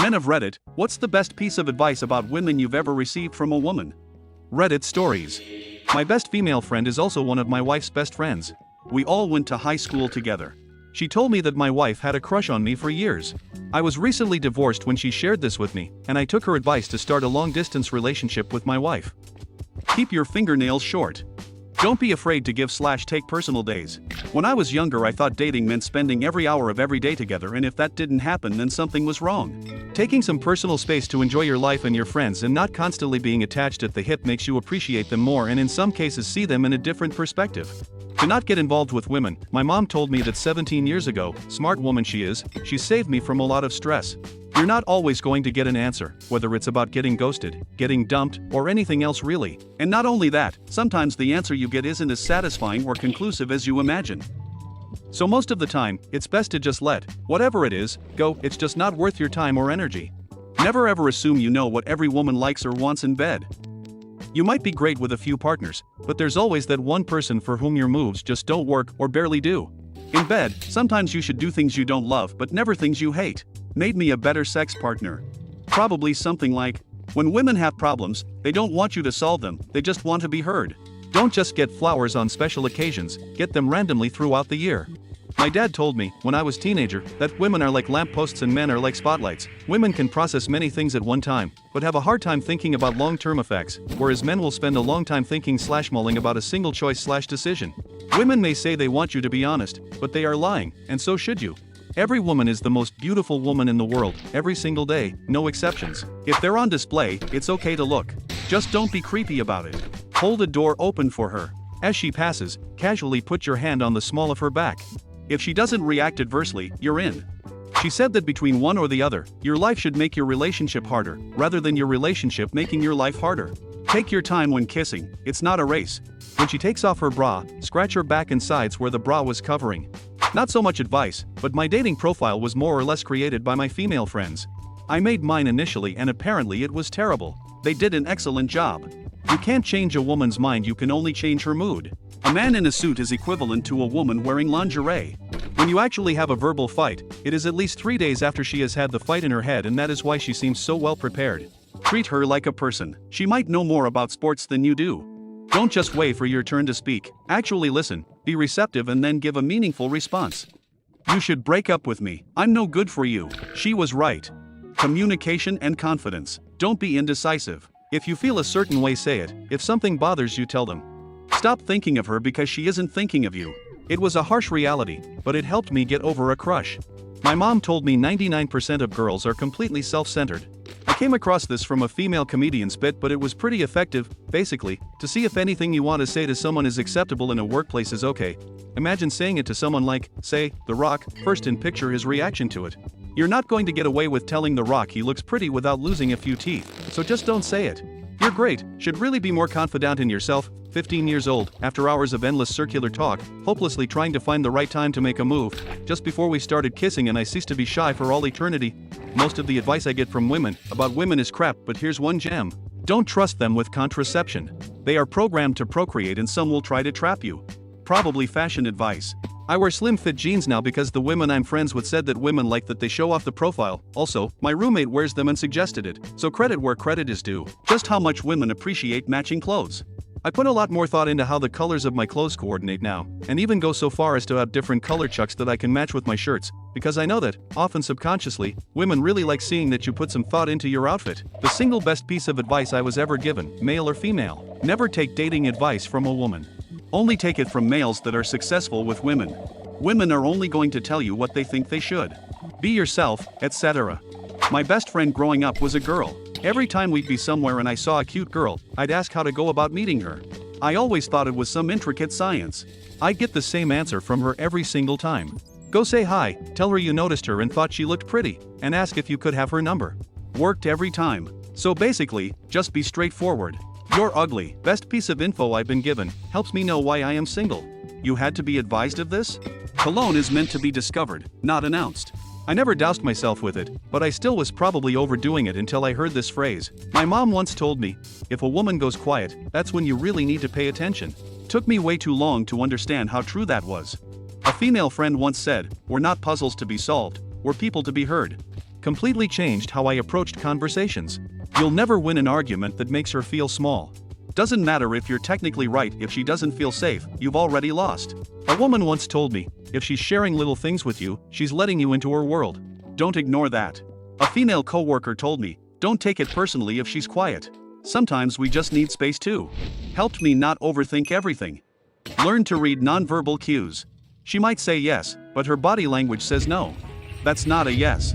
Men of Reddit, what's the best piece of advice about women you've ever received from a woman? Reddit stories. My best female friend is also one of my wife's best friends. We all went to high school together. She told me that my wife had a crush on me for years. I was recently divorced when she shared this with me, and I took her advice to start a long-distance relationship with my wife. Keep your fingernails short. Don't be afraid to give/take personal days. When I was younger, I thought dating meant spending every hour of every day together, and if that didn't happen, then something was wrong. Taking some personal space to enjoy your life and your friends and not constantly being attached at the hip makes you appreciate them more and in some cases see them in a different perspective. To not get involved with women, my mom told me that 17 years ago, smart woman she is, she saved me from a lot of stress. You're not always going to get an answer, whether it's about getting ghosted, getting dumped, or anything else really. And not only that, sometimes the answer you get isn't as satisfying or conclusive as you imagine. So most of the time, it's best to just let whatever it is go. It's just not worth your time or energy. Never ever assume you know what every woman likes or wants in bed. You might be great with a few partners, but there's always that one person for whom your moves just don't work or barely do. In bed, sometimes you should do things you don't love but never things you hate. Made me a better sex partner. Probably something like, when women have problems, they don't want you to solve them, they just want to be heard. Don't just get flowers on special occasions, get them randomly throughout the year. My dad told me, when I was a teenager, that women are like lampposts and men are like spotlights. Women can process many things at one time, but have a hard time thinking about long-term effects, whereas men will spend a long time thinking/mulling about a single choice/decision. Women may say they want you to be honest, but they are lying, and so should you. Every woman is the most beautiful woman in the world, every single day, no exceptions. If they're on display, it's okay to look. Just don't be creepy about it. Hold the door open for her. As she passes, casually put your hand on the small of her back. If she doesn't react adversely, you're in. She said that between one or the other, your life should make your relationship harder, rather than your relationship making your life harder. Take your time when kissing, it's not a race. When she takes off her bra, scratch her back and sides where the bra was covering. Not so much advice, but my dating profile was more or less created by my female friends. I made mine initially and apparently it was terrible. They did an excellent job. You can't change a woman's mind, you can only change her mood. A man in a suit is equivalent to a woman wearing lingerie. When you actually have a verbal fight, it is at least 3 days after she has had the fight in her head, and that is why she seems so well prepared. Treat her like a person. She might know more about sports than you do. Don't just wait for your turn to speak. Actually listen, be receptive and then give a meaningful response. You should break up with me. I'm no good for you. She was right. Communication and confidence. Don't be indecisive. If you feel a certain way, say it. If something bothers you, tell them. Stop thinking of her because she isn't thinking of you. It was a harsh reality, but it helped me get over a crush. My mom told me 99% of girls are completely self-centered. I came across this from a female comedian's bit, but it was pretty effective. Basically, to see if anything you want to say to someone is acceptable in a workplace is okay. Imagine saying it to someone like, say, The Rock, first and picture his reaction to it. You're not going to get away with telling The Rock he looks pretty without losing a few teeth, so just don't say it. You're great, should really be more confident in yourself. 15 years old, after hours of endless circular talk, hopelessly trying to find the right time to make a move, just before we started kissing and I ceased to be shy for all eternity. Most of the advice I get from women about women is crap, but here's one gem. Don't trust them with contraception. They are programmed to procreate and some will try to trap you. Probably fashion advice. I wear slim fit jeans now because the women I'm friends with said that women like that they show off the profile. Also, my roommate wears them and suggested it, so credit where credit is due. Just how much women appreciate matching clothes. I put a lot more thought into how the colors of my clothes coordinate now, and even go so far as to have different color chucks that I can match with my shirts, because I know that, often subconsciously, women really like seeing that you put some thought into your outfit. The single best piece of advice I was ever given, male or female. Never take dating advice from a woman. Only take it from males that are successful with women. Women are only going to tell you what they think they should. Be yourself, etc. My best friend growing up was a girl. Every time we'd be somewhere and I saw a cute girl, I'd ask how to go about meeting her. I always thought it was some intricate science. I'd get the same answer from her every single time. Go say hi, tell her you noticed her and thought she looked pretty, and ask if you could have her number. Worked every time. So basically, just be straightforward. You're ugly. Best piece of info I've been given, helps me know why I am single. You had to be advised of this? Cologne is meant to be discovered, not announced. I never doused myself with it, but I still was probably overdoing it until I heard this phrase. My mom once told me, if a woman goes quiet, that's when you really need to pay attention. Took me way too long to understand how true that was. A female friend once said, we're not puzzles to be solved, we're people to be heard. Completely changed how I approached conversations. You'll never win an argument that makes her feel small. Doesn't matter if you're technically right, if she doesn't feel safe, you've already lost. A woman once told me, if she's sharing little things with you, she's letting you into her world. Don't ignore that. A female coworker told me, don't take it personally if she's quiet. Sometimes we just need space too. Helped me not overthink everything. Learn to read nonverbal cues. She might say yes, but her body language says no. That's not a yes.